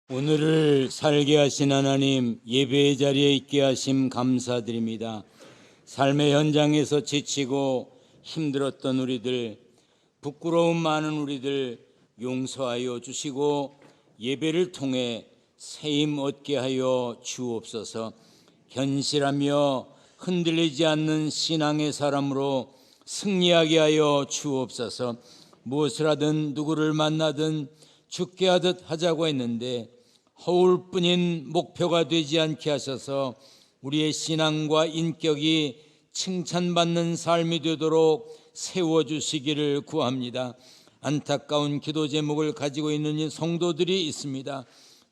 오늘을 살게 하신 하나님, 예배의 자리에 있게 하심 감사드립니다. 삶의 현장에서 지치고 힘들었던 우리들, 부끄러움 많은 우리들 용서하여 주시고 예배를 통해 세임 얻게 하여 주옵소서. 견실하며 흔들리지 않는 신앙의 사람으로 승리하게 하여 주옵소서. 무엇을 하든 누구를 만나든 죽게 하듯 하자고 했는데 허울뿐인 목표가 되지 않게 하셔서 우리의 신앙과 인격이 칭찬받는 삶이 되도록 세워주시기를 구합니다. 안타까운 기도 제목을 가지고 있는 이 성도들이 있습니다.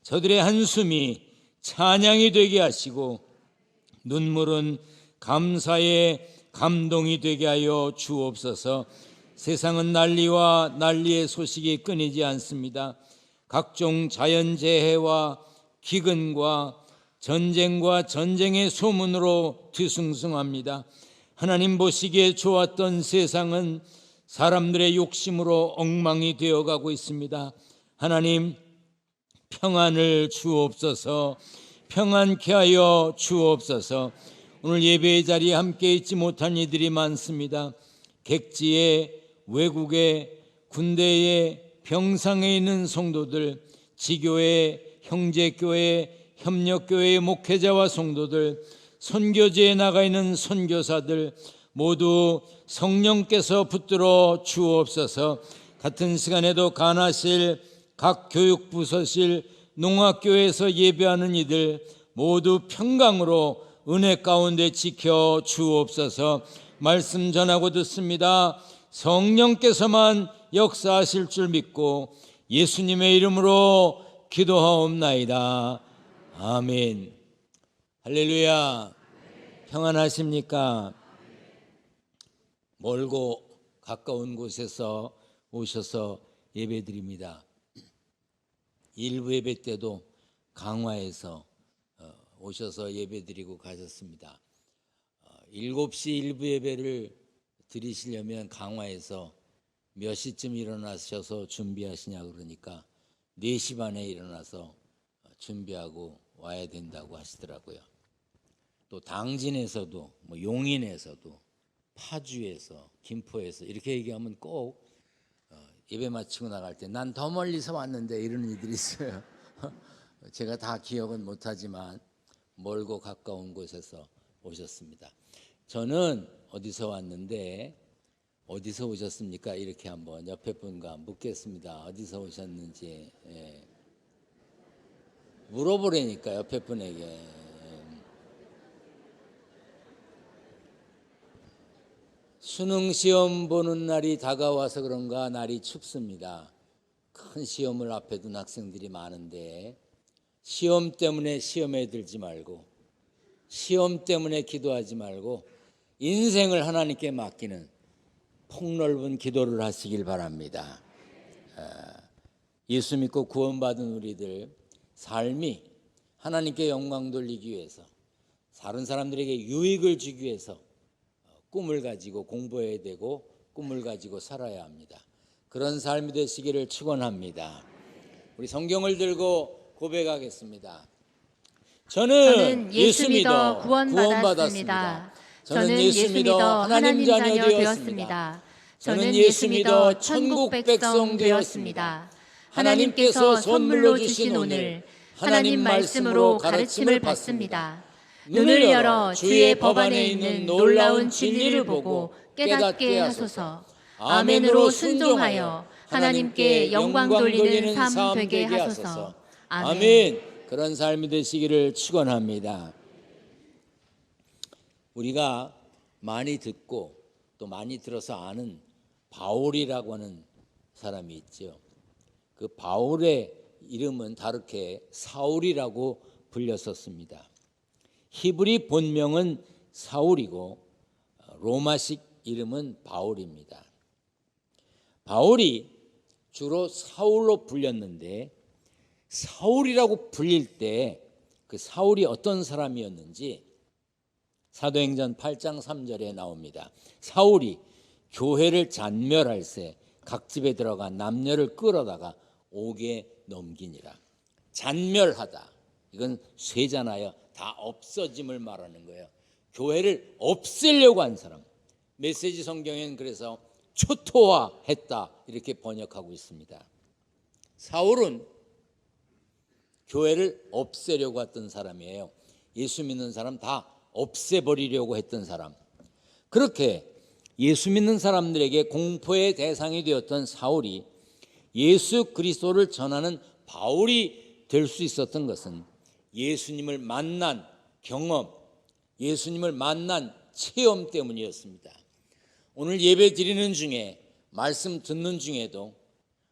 저들의 한숨이 찬양이 되게 하시고 눈물은 감사의 감동이 되게 하여 주옵소서. 세상은 난리와 난리의 소식이 끊이지 않습니다. 각종 자연재해와 기근과 전쟁과 전쟁의 소문으로 뒤숭숭합니다. 하나님 보시기에 좋았던 세상은 사람들의 욕심으로 엉망이 되어가고 있습니다. 하나님, 평안을 주옵소서. 평안케 하여 주옵소서. 오늘 예배의 자리에 함께 있지 못한 이들이 많습니다. 객지에, 외국에, 군대에, 병상에 있는 성도들, 지교회, 형제교회, 협력교회의 목회자와 성도들, 선교지에 나가 있는 선교사들 모두 성령께서 붙들어 주옵소서. 같은 시간에도 간하실, 각 교육부서실, 농학교에서 예배하는 이들 모두 평강으로 은혜 가운데 지켜 주옵소서. 말씀 전하고 듣습니다. 성령께서만 역사하실 줄 믿고 예수님의 이름으로 기도하옵나이다. 아멘. 할렐루야. 평안하십니까? 멀고 가까운 곳에서 오셔서 예배드립니다. 일부 예배 때도 강화에서 오셔서 예배드리고 가셨습니다. 7시 일부 예배를 드리시려면 강화에서 몇 시쯤 일어나셔서 준비하시냐 그러니까 4시 반에 일어나서 준비하고 와야 된다고 하시더라고요. 또 당진에서도 용인에서도 파주에서 김포에서 이렇게 얘기하면 꼭 예배 마치고 나갈 때 난 더 멀리서 왔는데 이러는 이들이 있어요. 제가 다 기억은 못하지만 멀고 가까운 곳에서 오셨습니다. 저는 어디서 왔는데 어디서 오셨습니까? 이렇게 한번 옆에 분과 묻겠습니다. 어디서 오셨는지. 물어보라니까 옆에 분에게. 수능 시험 보는 날이 다가와서 그런가 날이 춥습니다. 큰 시험을 앞에 둔 학생들이 많은데 시험 때문에 시험에 들지 말고 시험 때문에 기도하지 말고 인생을 하나님께 맡기는 폭넓은 기도를 하시길 바랍니다. 예수 믿고 구원받은 우리들 삶이 하나님께 영광 돌리기 위해서 다른 사람들에게 유익을 주기 위해서 꿈을 가지고 공부해야 되고 꿈을 가지고 살아야 합니다. 그런 삶이 되시기를 축원합니다. 우리 성경을 들고 고백하겠습니다. 저는 예수 믿어 구원받았습니다. 저는 예수 믿어 하나님 자녀 되었습니다. 저는 예수 믿어 천국 백성 되었습니다. 하나님께서 선물로 주신 오늘 하나님 말씀으로 가르침을 받습니다. 눈을 열어 주의 법 안에 있는 놀라운 진리를 보고 깨닫게 하소서. 아멘으로 순종하여 하나님께 영광 돌리는 삶 되게 하소서. 아멘. 그런 삶이 되시기를 축원합니다. 우리가 많이 듣고 또 많이 들어서 아는 바울이라고 하는 사람이 있죠. 그 바울의 이름은 다르게 사울이라고 불렸었습니다. 히브리 본명은 사울이고 로마식 이름은 바울입니다. 바울이 주로 사울로 불렸는데 사울이라고 불릴 때 그 사울이 어떤 사람이었는지 사도행전 8장 3절에 나옵니다. 사울이 교회를 잔멸할세 각 집에 들어가 남녀를 끌어다가 옥에 넘기니라. 잔멸하다. 이건 쇠잖아요. 다 없어짐을 말하는 거예요. 교회를 없애려고 한 사람. 메시지 성경에는 그래서 초토화했다 이렇게 번역하고 있습니다. 사울은 교회를 없애려고 했던 사람이에요. 예수 믿는 사람 다 없애버리려고 했던 사람. 그렇게 예수 믿는 사람들에게 공포의 대상이 되었던 사울이 예수 그리스도를 전하는 바울이 될 수 있었던 것은 예수님을 만난 경험, 예수님을 만난 체험 때문이었습니다. 오늘 예배 드리는 중에, 말씀 듣는 중에도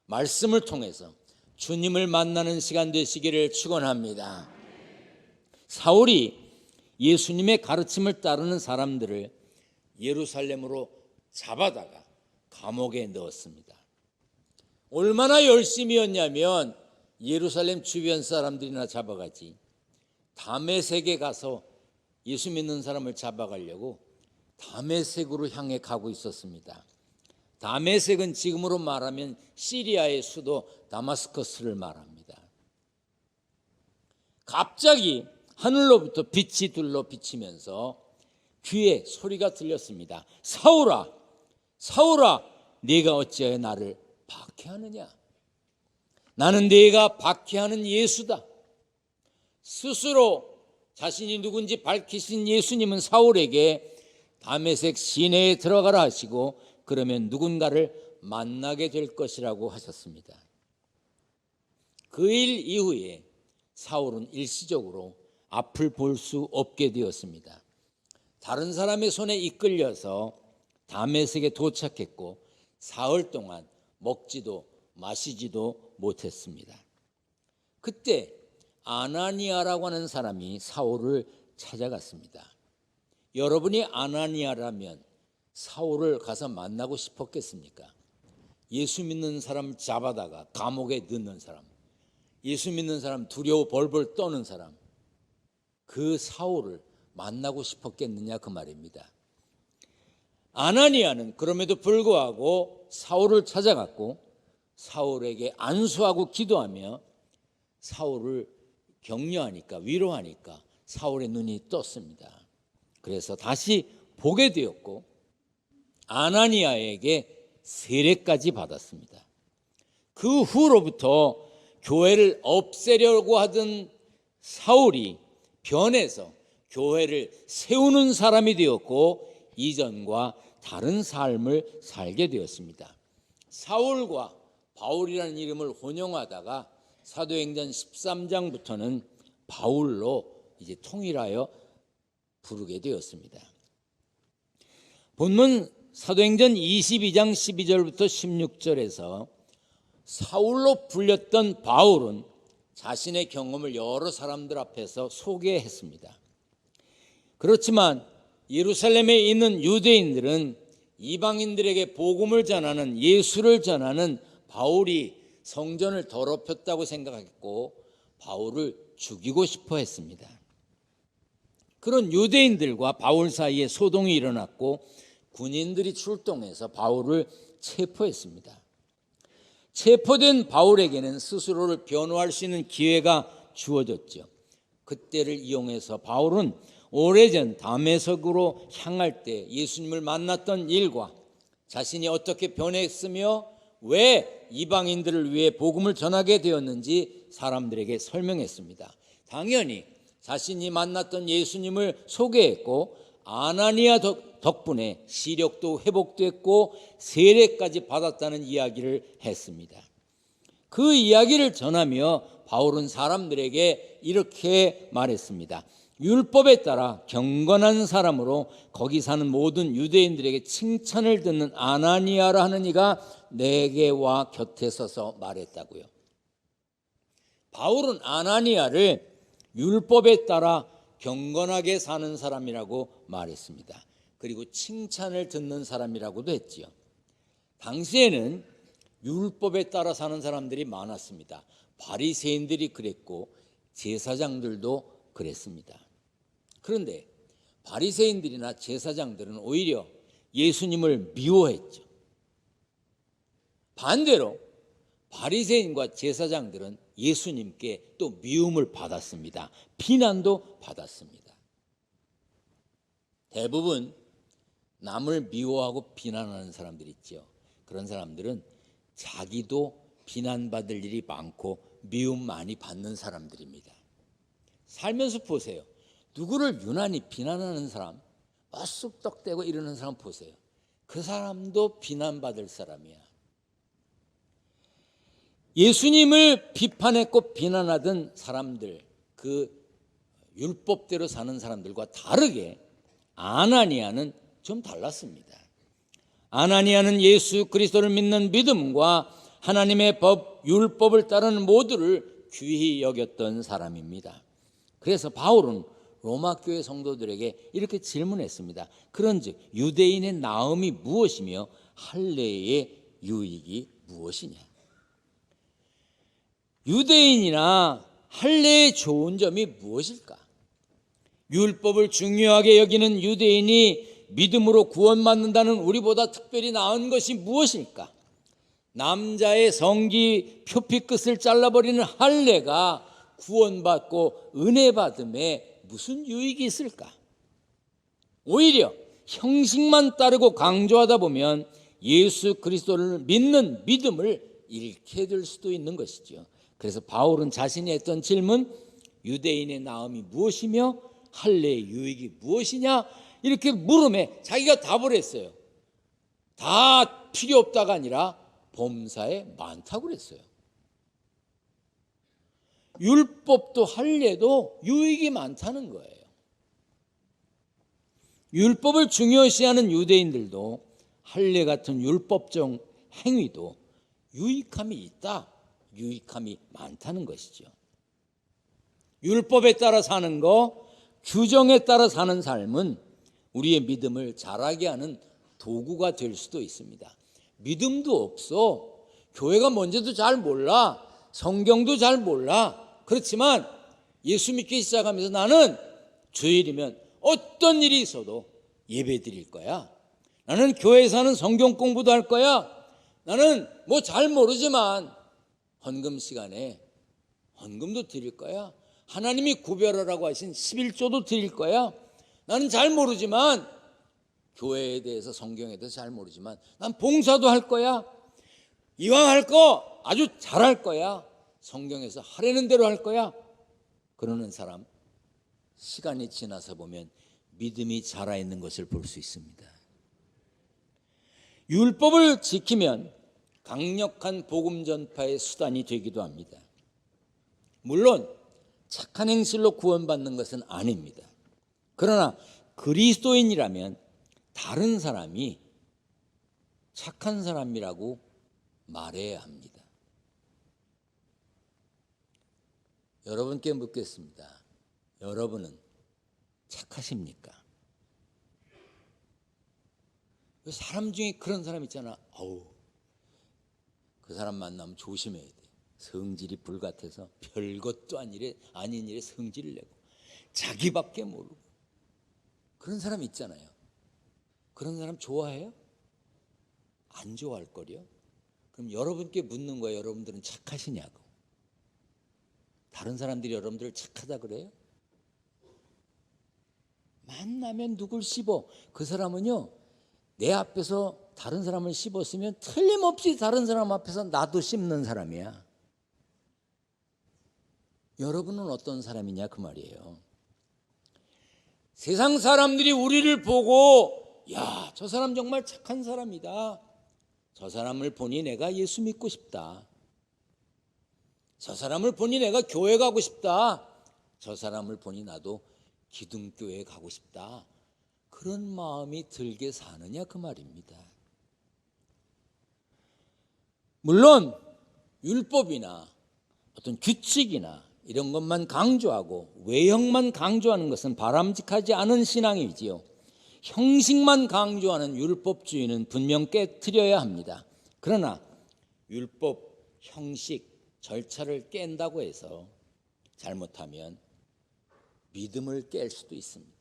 말씀을 통해서 주님을 만나는 시간 되시기를 축원합니다. 사울이 예수님의 가르침을 따르는 사람들을 예루살렘으로 잡아다가 감옥에 넣었습니다. 얼마나 열심히였냐면 예루살렘 주변 사람들이나 잡아가지, 다메섹에 가서 예수 믿는 사람을 잡아가려고 다메섹으로 향해 가고 있었습니다. 다메섹은 지금으로 말하면 시리아의 수도 다마스커스를 말합니다. 갑자기 하늘로부터 빛이 둘러 비치면서 귀에 소리가 들렸습니다. 사울아, 사울아, 네가 어찌하여 나를 박해하느냐? 나는 네가 박해하는 예수다. 스스로 자신이 누군지 밝히신 예수님은 사울에게 다메섹 시내에 들어가라 하시고 그러면 누군가를 만나게 될 것이라고 하셨습니다. 그 일 이후에 사울은 일시적으로 앞을 볼 수 없게 되었습니다. 다른 사람의 손에 이끌려서 다메섹에 도착했고 사흘 동안 먹지도 마시지도 못했습니다. 그때 아나니아라고 하는 사람이 사울을 찾아갔습니다. 여러분이 아나니아라면 사울을 가서 만나고 싶었겠습니까? 예수 믿는 사람 잡아다가 감옥에 넣는 사람, 예수 믿는 사람 두려워 벌벌 떠는 사람, 그 사울을 만나고 싶었겠느냐 그 말입니다. 아나니아는 그럼에도 불구하고 사울을 찾아갔고 사울에게 안수하고 기도하며 사울을 격려하니까, 위로하니까 사울의 눈이 떴습니다. 그래서 다시 보게 되었고 아나니아에게 세례까지 받았습니다. 그 후로부터 교회를 없애려고 하던 사울이 변해서 교회를 세우는 사람이 되었고 이전과 다른 삶을 살게 되었습니다. 사울과 바울이라는 이름을 혼용하다가 사도행전 13장부터는 바울로 이제 통일하여 부르게 되었습니다. 본문 사도행전 22장 12절부터 16절에서 사울로 불렸던 바울은 자신의 경험을 여러 사람들 앞에서 소개했습니다. 그렇지만 예루살렘에 있는 유대인들은 이방인들에게 복음을 전하는, 예수를 전하는 바울이 성전을 더럽혔다고 생각했고 바울을 죽이고 싶어 했습니다. 그런 유대인들과 바울 사이에 소동이 일어났고 군인들이 출동해서 바울을 체포했습니다. 체포된 바울에게는 스스로를 변호할 수 있는 기회가 주어졌죠. 그때를 이용해서 바울은 오래전 다메섹으로 향할 때 예수님을 만났던 일과 자신이 어떻게 변했으며 왜 이방인들을 위해 복음을 전하게 되었는지 사람들에게 설명했습니다. 당연히 자신이 만났던 예수님을 소개했고 아나니아 덕분에 시력도 회복됐고 세례까지 받았다는 이야기를 했습니다. 그 이야기를 전하며 바울은 사람들에게 이렇게 말했습니다. 율법에 따라 경건한 사람으로 거기 사는 모든 유대인들에게 칭찬을 듣는 아나니아라 하는 이가 내게 와 곁에 서서 말했다고요. 바울은 아나니아를 율법에 따라 경건하게 사는 사람이라고 말했습니다. 그리고 칭찬을 듣는 사람이라고도 했지요. 당시에는 율법에 따라 사는 사람들이 많았습니다. 바리새인들이 그랬고 제사장들도 그랬습니다. 그런데 바리새인들이나 제사장들은 오히려 예수님을 미워했죠. 반대로 바리새인과 제사장들은 예수님께 또 미움을 받았습니다. 비난도 받았습니다. 대부분 남을 미워하고 비난하는 사람들 있죠. 그런 사람들은 자기도 비난받을 일이 많고 미움 많이 받는 사람들입니다. 살면서 보세요. 누구를 유난히 비난하는 사람, 쑥떡대고 이러는 사람 보세요. 그 사람도 비난받을 사람이야. 예수님을 비판했고 비난하던 사람들, 그 율법대로 사는 사람들과 다르게 아나니아는 좀 달랐습니다. 아나니아는 예수 그리스도를 믿는 믿음과 하나님의 법, 율법을 따르는 모두를 귀히 여겼던 사람입니다. 그래서 바울은 로마 교회 성도들에게 이렇게 질문했습니다. 그런즉 유대인의 나음이 무엇이며 할례의 유익이 무엇이냐? 유대인이나 할례의 좋은 점이 무엇일까? 율법을 중요하게 여기는 유대인이 믿음으로 구원받는다는 우리보다 특별히 나은 것이 무엇일까? 남자의 성기 표피 끝을 잘라버리는 할례가 구원받고 은혜 받음에 무슨 유익이 있을까? 오히려 형식만 따르고 강조하다 보면 예수 그리스도를 믿는 믿음을 잃게 될 수도 있는 것이죠. 그래서 바울은 자신이 했던 질문, 유대인의 나음이 무엇이며 할례의 유익이 무엇이냐? 이렇게 물음에 자기가 답을 했어요. 다 필요 없다가 아니라 범사에 많다고 그랬어요. 율법도 할례도 유익이 많다는 거예요. 율법을 중요시하는 유대인들도 할례 같은 율법적 행위도 유익함이 있다, 유익함이 많다는 것이죠. 율법에 따라 사는 거, 규정에 따라 사는 삶은 우리의 믿음을 자라게 하는 도구가 될 수도 있습니다. 믿음도 없어. 교회가 뭔지도 잘 몰라. 성경도 잘 몰라. 그렇지만 예수 믿기 시작하면서 나는 주일이면 어떤 일이 있어도 예배 드릴 거야. 나는 교회에서 하는 성경 공부도 할 거야. 나는 뭐 잘 모르지만 헌금 시간에 헌금도 드릴 거야. 하나님이 구별하라고 하신 11조도 드릴 거야. 나는 잘 모르지만 교회에 대해서 성경에 대해서 잘 모르지만 난 봉사도 할 거야. 이왕 할 거 아주 잘할 거야. 성경에서 하라는 대로 할 거야. 그러는 사람 시간이 지나서 보면 믿음이 자라있는 것을 볼 수 있습니다. 율법을 지키면 강력한 복음 전파의 수단이 되기도 합니다. 물론 착한 행실로 구원받는 것은 아닙니다. 그러나 그리스도인이라면 다른 사람이 착한 사람이라고 말해야 합니다. 여러분께 묻겠습니다. 여러분은 착하십니까? 사람 중에 그런 사람 있잖아. 그 사람 만나면 조심해야 돼. 성질이 불같아서 별것도 아닌 일에 성질을 내고 자기밖에 모르고 그런 사람 있잖아요. 그런 사람 좋아해요? 안 좋아할 거요. 그럼 여러분께 묻는 거예요. 여러분들은 착하시냐고. 다른 사람들이 여러분들을 착하다 그래요? 만나면 누굴 씹어. 그 사람은요, 내 앞에서 다른 사람을 씹었으면 틀림없이 다른 사람 앞에서 나도 씹는 사람이야. 여러분은 어떤 사람이냐 그 말이에요. 세상 사람들이 우리를 보고 야, 저 사람 정말 착한 사람이다. 저 사람을 보니 내가 예수 믿고 싶다. 저 사람을 보니 내가 교회 가고 싶다. 저 사람을 보니 나도 기둥교회 가고 싶다. 그런 마음이 들게 사느냐 그 말입니다. 물론 율법이나 어떤 규칙이나 이런 것만 강조하고 외형만 강조하는 것은 바람직하지 않은 신앙이지요. 형식만 강조하는 율법주의는 분명 깨트려야 합니다. 그러나 율법, 형식, 절차를 깬다고 해서 잘못하면 믿음을 깰 수도 있습니다.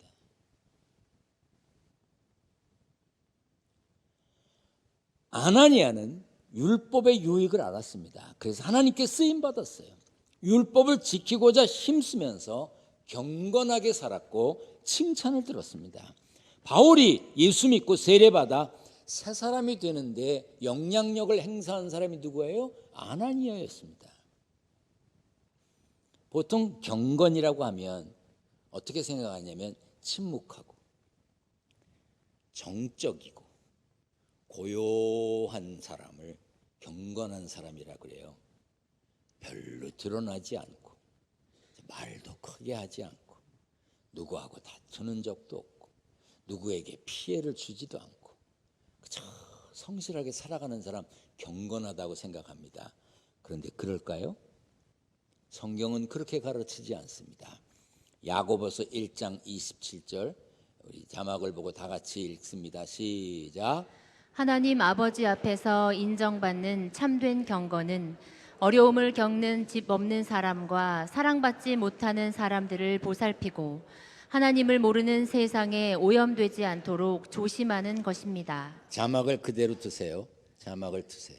아나니아는 율법의 유익을 알았습니다. 그래서 하나님께 쓰임 받았어요. 율법을 지키고자 힘쓰면서 경건하게 살았고 칭찬을 들었습니다. 바울이 예수 믿고 세례받아 새 사람이 되는데 영향력을 행사한 사람이 누구예요? 아나니아였습니다. 보통 경건이라고 하면 어떻게 생각하냐면 침묵하고 정적이고 고요한 사람을 경건한 사람이라 그래요. 별로 드러나지 않고 말도 크게 하지 않고 누구하고 다투는 적도 없고 누구에게 피해를 주지도 않고 그저 성실하게 살아가는 사람 경건하다고 생각합니다. 그런데 그럴까요? 성경은 그렇게 가르치지 않습니다. 야고보서 1장 27절 우리 자막을 보고 다 같이 읽습니다. 시작. 하나님 아버지 앞에서 인정받는 참된 경건은 어려움을 겪는 집 없는 사람과 사랑받지 못하는 사람들을 보살피고 하나님을 모르는 세상에 오염되지 않도록 조심하는 것입니다. 자막을 그대로 두세요. 자막을 두세요.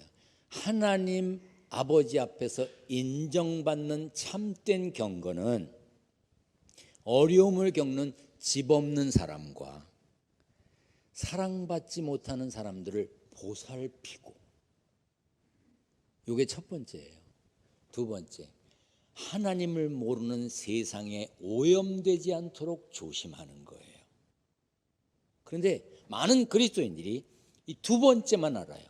하나님 아버지 앞에서 인정받는 참된 경건은 어려움을 겪는 집 없는 사람과 사랑받지 못하는 사람들을 보살피고, 이게 첫 번째예요. 두 번째, 하나님을 모르는 세상에 오염되지 않도록 조심하는 거예요. 그런데 많은 그리스도인들이 이 두 번째만 알아요.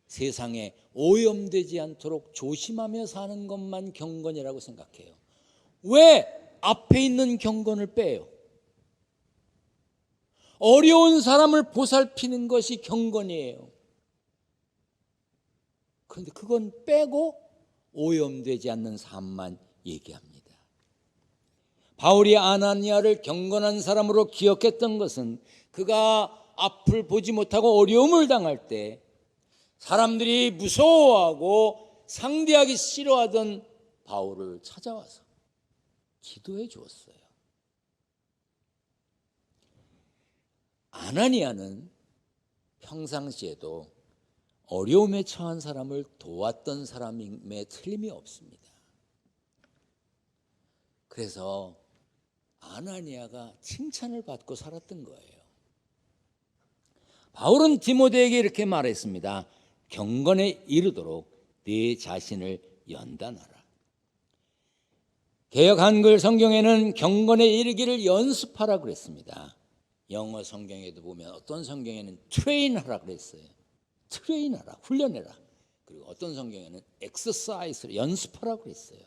세상에 오염되지 않도록 조심하며 사는 것만 경건이라고 생각해요. 왜 앞에 있는 경건을 빼요? 어려운 사람을 보살피는 것이 경건이에요. 그런데 그건 빼고 오염되지 않는 삶만 얘기합니다. 바울이 아나니아를 경건한 사람으로 기억했던 것은 그가 앞을 보지 못하고 어려움을 당할 때 사람들이 무서워하고 상대하기 싫어하던 바울을 찾아와서 기도해 주었어요. 아나니아는 평상시에도 어려움에 처한 사람을 도왔던 사람임에 틀림이 없습니다. 그래서 아나니아가 칭찬을 받고 살았던 거예요. 바울은 디모데에게 이렇게 말했습니다. 경건에 이르도록 네 자신을 연단하라. 개역 한글 성경에는 경건에 이르기를 연습하라 그랬습니다. 영어 성경에도 보면 어떤 성경에는 트레인하라 그랬어요. 트레인하라, 훈련해라. 그리고 어떤 성경에는 엑서사이즈를 연습하라 그랬어요.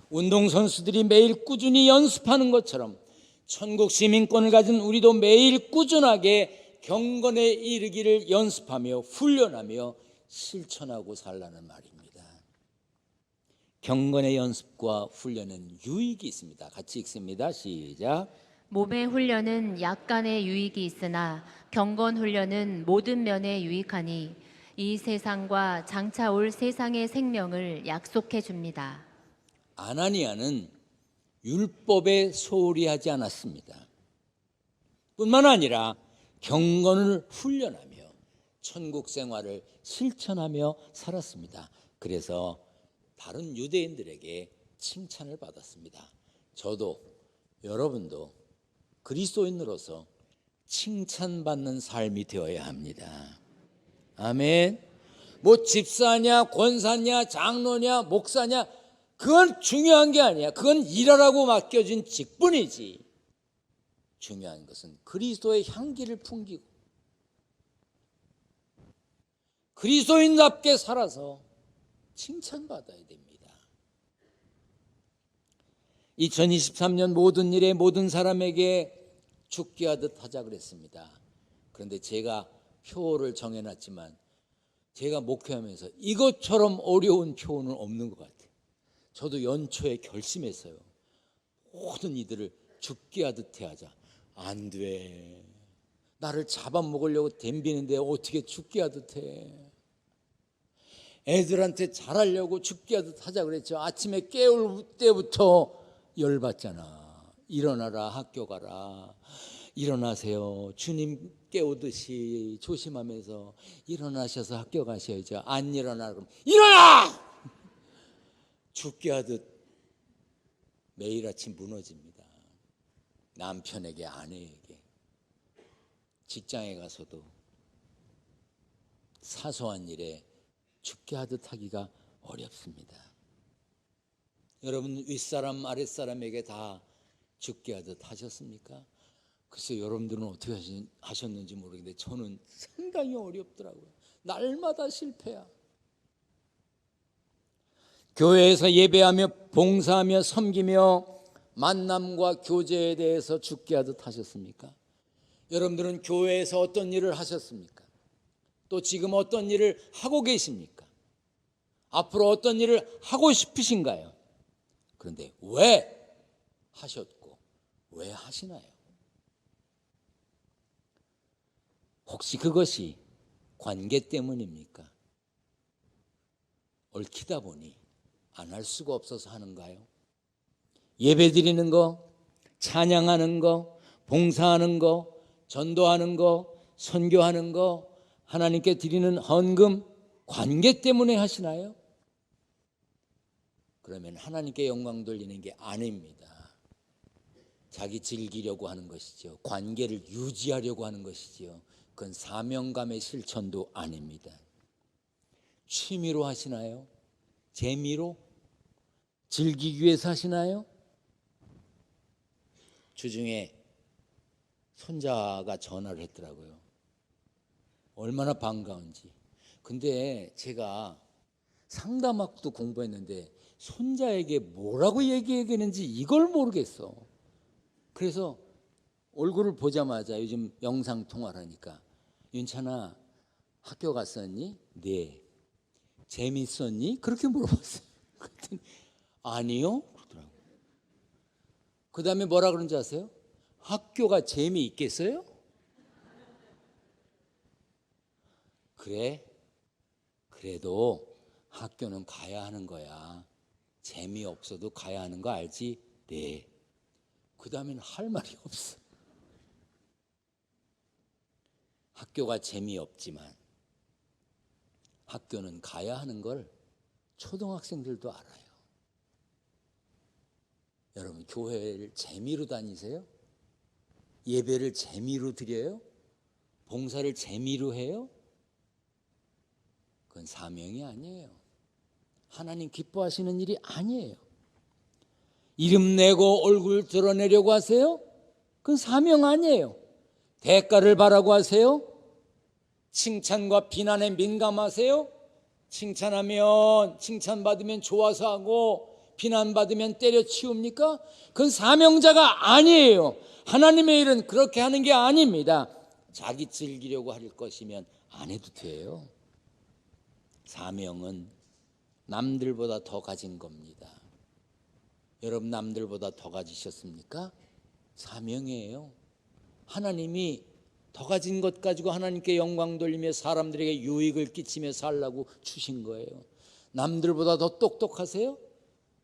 운동선수들이 매일 꾸준히 연습하는 것처럼 천국 시민권을 가진 우리도 매일 꾸준하게 경건에 이르기를 연습하며 훈련하며 실천하고 살라는 말입니다. 경건의 연습과 훈련은 유익이 있습니다. 같이 읽습니다. 시작. 몸의 훈련은 약간의 유익이 있으나 경건 훈련은 모든 면에 유익하니 이 세상과 장차 올 세상의 생명을 약속해 줍니다. 아나니아는 율법에 소홀히 하지 않았습니다. 뿐만 아니라 경건을 훈련하며 천국 생활을 실천하며 살았습니다. 그래서 다른 유대인들에게 칭찬을 받았습니다. 저도 여러분도 그리스도인으로서 칭찬받는 삶이 되어야 합니다. 아멘. 뭐 집사냐 권사냐 장로냐 목사냐 그건 중요한 게 아니야. 그건 일하라고 맡겨진 직분이지. 중요한 것은 그리스도의 향기를 풍기고 그리스도인답게 살아서 칭찬받아야 됩니다. 2023년 모든 일에 모든 사람에게 죽게 하듯 하자 그랬습니다. 그런데 제가 표를 정해놨지만 제가 목회하면서 이것처럼 어려운 표는 없는 것 같아요. 저도 연초에 결심했어요. 모든 이들을 죽게 하듯 해하자. 안 돼. 나를 잡아먹으려고 덤비는데 어떻게 죽게 하듯 해. 애들한테 잘하려고 죽게 하듯 하자 그랬죠. 아침에 깨울 때부터 열받잖아. 일어나라, 학교 가라. 일어나세요. 주님 깨우듯이 조심하면서 일어나셔서 학교 가셔야죠. 안 일어나 그럼 일어나! 죽게 하듯 매일 아침 무너집니다. 남편에게, 아내에게, 직장에 가서도 사소한 일에 죽게 하듯 하기가 어렵습니다. 여러분 윗사람 아랫사람에게 다 죽게 하듯 하셨습니까? 글쎄 여러분들은 어떻게 하셨는지 모르겠는데 저는 상당히 어렵더라고요. 날마다 실패야. 교회에서 예배하며 봉사하며 섬기며 만남과 교제에 대해서 죽게 하듯 하셨습니까? 여러분들은 교회에서 어떤 일을 하셨습니까? 또 지금 어떤 일을 하고 계십니까? 앞으로 어떤 일을 하고 싶으신가요? 그런데 왜 하셨고 왜 하시나요? 혹시 그것이 관계 때문입니까? 얽히다 보니 안 할 수가 없어서 하는가요? 예배 드리는 거, 찬양하는 거, 봉사하는 거, 전도하는 거, 선교하는 거, 하나님께 드리는 헌금, 관계 때문에 하시나요? 그러면 하나님께 영광 돌리는 게 아닙니다. 자기 즐기려고 하는 것이죠. 관계를 유지하려고 하는 것이죠. 그건 사명감의 실천도 아닙니다. 취미로 하시나요? 재미로? 즐기기 위해서 하시나요? 주중에 손자가 전화를 했더라고요. 얼마나 반가운지. 근데 제가 상담학도 공부했는데 손자에게 뭐라고 얘기해야 되는지 이걸 모르겠어. 그래서 얼굴을 보자마자 요즘 영상통화를 하니까 윤찬아 학교 갔었니? 네. 재밌었니? 그렇게 물어봤어요. 그랬더니 아니요? 그러더라고요. 그 다음에 뭐라 그런지 아세요? 학교가 재미있겠어요? 그래? 그래도 학교는 가야 하는 거야. 재미없어도 가야 하는 거 알지? 네. 그 다음에는 할 말이 없어. 학교가 재미없지만 학교는 가야 하는 걸 초등학생들도 알아요. 여러분 교회를 재미로 다니세요? 예배를 재미로 드려요? 봉사를 재미로 해요? 그건 사명이 아니에요. 하나님 기뻐하시는 일이 아니에요. 이름 내고 얼굴 드러내려고 하세요? 그건 사명 아니에요. 대가를 바라고 하세요? 칭찬과 비난에 민감하세요? 칭찬하면 칭찬받으면 좋아서 하고 비난받으면 때려치웁니까? 그건 사명자가 아니에요. 하나님의 일은 그렇게 하는 게 아닙니다. 자기 즐기려고 할 것이면 안 해도 돼요. 사명은 남들보다 더 가진 겁니다. 여러분 남들보다 더 가지셨습니까? 사명이에요. 하나님이 더 가진 것 가지고 하나님께 영광 돌리며 사람들에게 유익을 끼치며 살라고 주신 거예요. 남들보다 더 똑똑하세요?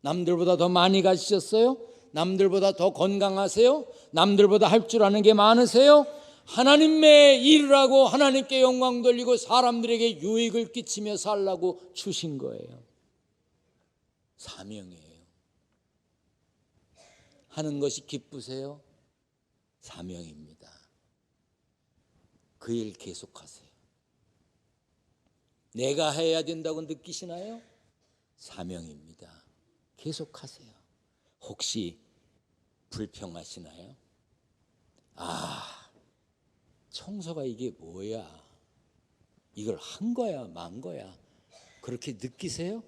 남들보다 더 많이 가지셨어요? 남들보다 더 건강하세요? 남들보다 할 줄 아는 게 많으세요? 하나님의 일을 하고 하나님께 영광 돌리고 사람들에게 유익을 끼치며 살라고 주신 거예요. 사명이에요. 하는 것이 기쁘세요? 사명입니다. 그 일 계속하세요. 내가 해야 된다고 느끼시나요? 사명입니다. 계속하세요. 혹시 불평하시나요? 청소가 이게 뭐야? 이걸 한 거야, 만 거야? 그렇게 느끼세요?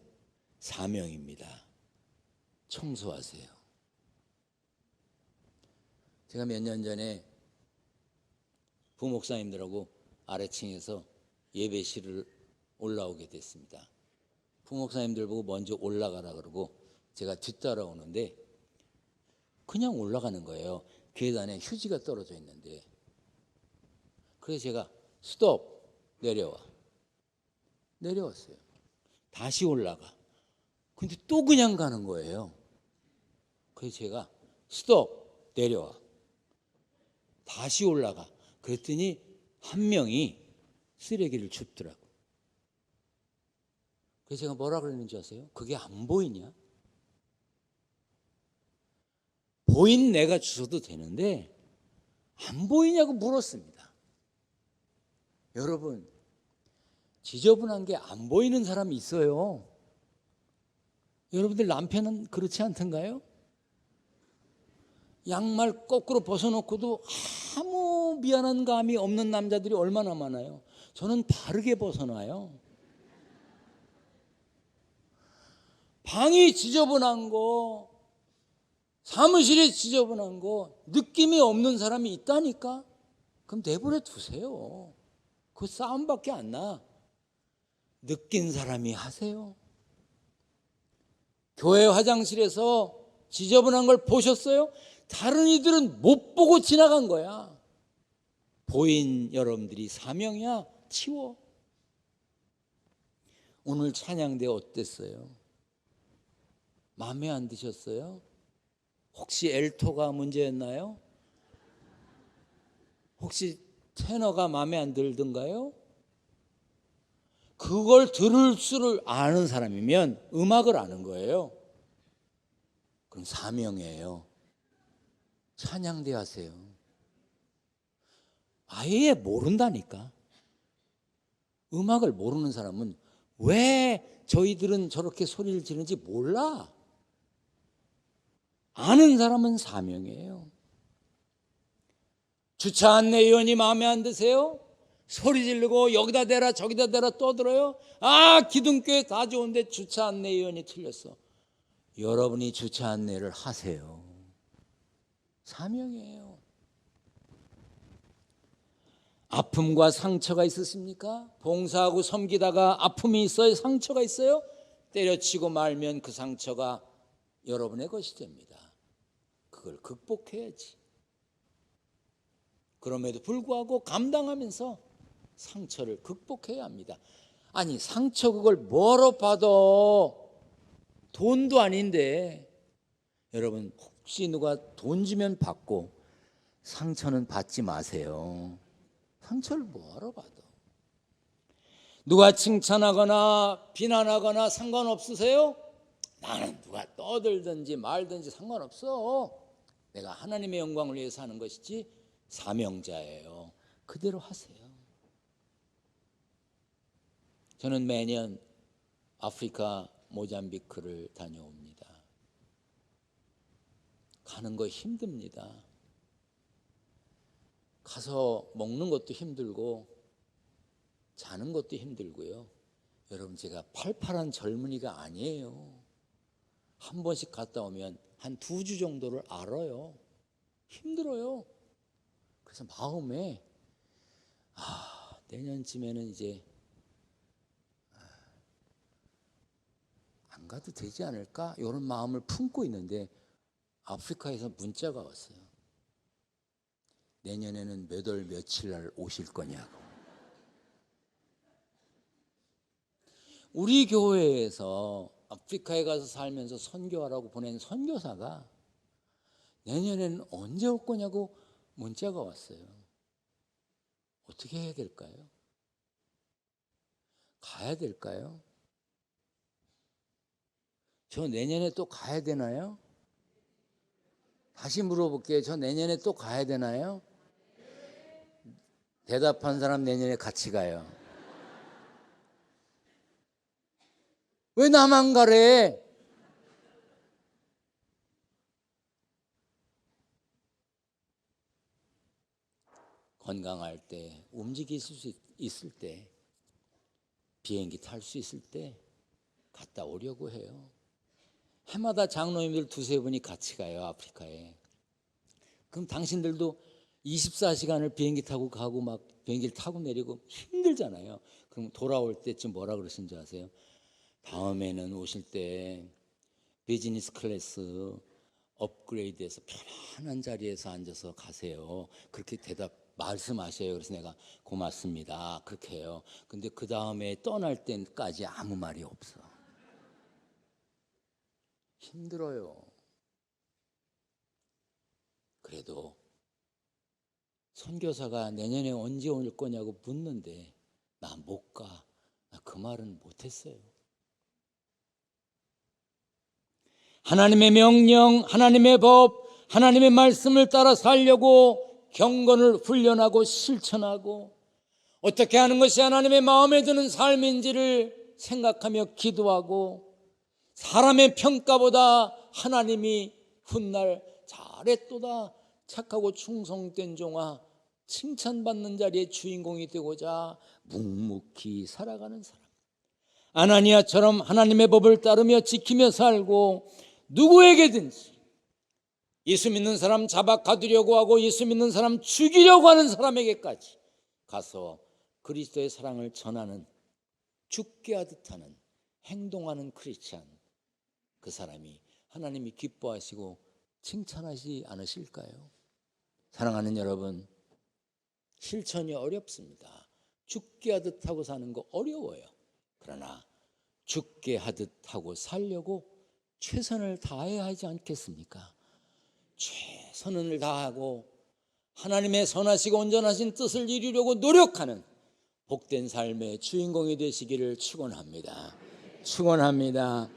사명입니다. 청소하세요. 제가 몇 년 전에 부목사님들하고 아래층에서 예배실을 올라오게 됐습니다. 부목사님들 보고 먼저 올라가라 그러고 제가 뒤따라오는데 그냥 올라가는 거예요. 계단에 휴지가 떨어져 있는데. 그래서 제가 스톱, 내려와. 내려왔어요. 다시 올라가. 근데 또 그냥 가는 거예요. 그래서 제가 스톱, 내려와. 다시 올라가. 그랬더니 한 명이 쓰레기를 줍더라고. 그래서 제가 뭐라 그랬는지 아세요? 그게 안 보이냐? 보인 내가 주셔도 되는데 안 보이냐고 물었습니다. 여러분, 지저분한 게 안 보이는 사람이 있어요. 여러분들 남편은 그렇지 않던가요? 양말 거꾸로 벗어놓고도 아무 미안한 감이 없는 남자들이 얼마나 많아요. 저는 바르게 벗어놔요. 방이 지저분한 거, 사무실이 지저분한 거 느낌이 없는 사람이 있다니까? 그럼 내버려 두세요. 그 싸움밖에 안 나. 느낀 사람이 하세요. 교회 화장실에서 지저분한 걸 보셨어요? 다른 이들은 못 보고 지나간 거야. 보인 여러분들이 사명이야. 치워. 오늘 찬양대 어땠어요? 마음에 안 드셨어요? 혹시 엘토가 문제였나요? 혹시 테너가 마음에 안 들던가요? 그걸 들을 수를 아는 사람이면 음악을 아는 거예요. 그럼 사명이에요. 찬양대 하세요. 아예 모른다니까. 음악을 모르는 사람은 왜 저희들은 저렇게 소리를 지르는지 몰라. 아는 사람은 사명이에요. 주차 안내위원이 마음에 안 드세요? 소리 지르고 여기다 대라 저기다 대라 떠들어요? 아, 기둥교회 다 좋은데 주차 안내위원이 틀렸어. 여러분이 주차 안내를 하세요. 사명이에요. 아픔과 상처가 있으십니까? 봉사하고 섬기다가 아픔이 있어요? 상처가 있어요? 때려치고 말면 그 상처가 여러분의 것이 됩니다. 그걸 극복해야지. 그럼에도 불구하고 감당하면서 상처를 극복해야 합니다. 아니, 상처 그걸 뭐로 받아? 돈도 아닌데. 여러분, 혹시 누가 돈 주면 받고 상처는 받지 마세요. 상처를 뭐하러 받아? 누가 칭찬하거나 비난하거나 상관없으세요? 나는 누가 떠들든지 말든지 상관없어. 내가 하나님의 영광을 위해서 하는 것이지 사명자예요. 그대로 하세요. 저는 매년 아프리카 모잠비크를 다녀옵니다. 가는 거 힘듭니다. 가서 먹는 것도 힘들고 자는 것도 힘들고요. 여러분, 제가 팔팔한 젊은이가 아니에요. 한 번씩 갔다 오면 한 2주 정도를 알아요. 힘들어요. 그래서 마음에 내년쯤에는 이제 안 가도 되지 않을까? 이런 마음을 품고 있는데 아프리카에서 문자가 왔어요. 내년에는 몇 월 며칠 날 오실 거냐고. 우리 교회에서 아프리카에 가서 살면서 선교하라고 보낸 선교사가 내년에는 언제 올 거냐고 문자가 왔어요. 어떻게 해야 될까요? 가야 될까요? 저 내년에 또 가야 되나요? 다시 물어볼게요. 저 내년에 또 가야 되나요? 대답한 사람 내년에 같이 가요. 왜 나만 가래? 건강할 때, 움직일 수 있을 때, 비행기 탈 수 있을 때 갔다 오려고 해요. 해마다 장로님들 2-3분이 같이 가요, 아프리카에. 그럼 당신들도 24시간을 비행기 타고 가고 막 비행기를 타고 내리고 힘들잖아요. 그럼 돌아올 때쯤 뭐라 그러신지 아세요? 다음에는 오실 때 비즈니스 클래스 업그레이드해서 편안한 자리에서 앉아서 가세요. 그렇게 말씀하셔요. 그래서 내가 고맙습니다. 그렇게 해요. 근데 그 다음에 떠날 때까지 아무 말이 없어. 힘들어요. 그래도 선교사가 내년에 언제 올 거냐고 묻는데 나 못 가. 나 그 말은 못했어요. 하나님의 명령, 하나님의 법, 하나님의 말씀을 따라 살려고 경건을 훈련하고 실천하고 어떻게 하는 것이 하나님의 마음에 드는 삶인지를 생각하며 기도하고 사람의 평가보다 하나님이 훗날 잘했도다 착하고 충성된 종아 칭찬받는 자리의 주인공이 되고자 묵묵히 살아가는 사람, 아나니아처럼 하나님의 법을 따르며 지키며 살고 누구에게든지 예수 믿는 사람 잡아 가두려고 하고 예수 믿는 사람 죽이려고 하는 사람에게까지 가서 그리스도의 사랑을 전하는, 죽게 하듯 하는, 행동하는 크리스찬, 그 사람이 하나님이 기뻐하시고 칭찬하지 않으실까요? 사랑하는 여러분, 실천이 어렵습니다. 죽게 하듯 하고 사는 거 어려워요. 그러나 죽게 하듯 하고 살려고 최선을 다해야 하지 않겠습니까? 최선을 다하고 하나님의 선하시고 온전하신 뜻을 이루려고 노력하는 복된 삶의 주인공이 되시기를 축원합니다. 축원합니다.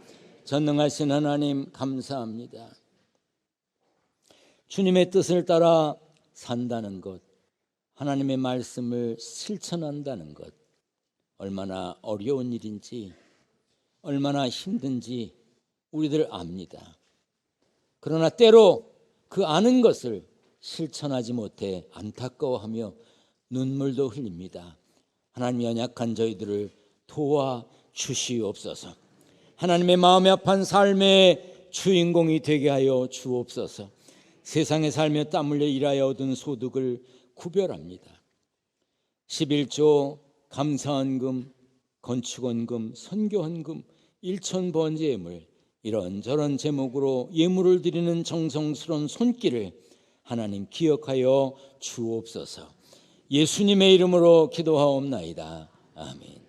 전능하신 하나님 감사합니다. 주님의 뜻을 따라 산다는 것, 하나님의 말씀을 실천한다는 것, 얼마나 어려운 일인지, 얼마나 힘든지 우리들 압니다. 그러나 때로 그 아는 것을 실천하지 못해 안타까워하며 눈물도 흘립니다. 하나님, 연약한 저희들을 도와주시옵소서. 하나님의 마음에 합한 삶의 주인공이 되게 하여 주옵소서. 세상에 살며 땀 흘려 일하여 얻은 소득을 구별합니다. 11조, 감사헌금, 건축헌금, 선교헌금, 일천번제물, 이런저런 제목으로 예물을 드리는 정성스러운 손길을 하나님 기억하여 주옵소서. 예수님의 이름으로 기도하옵나이다. 아멘.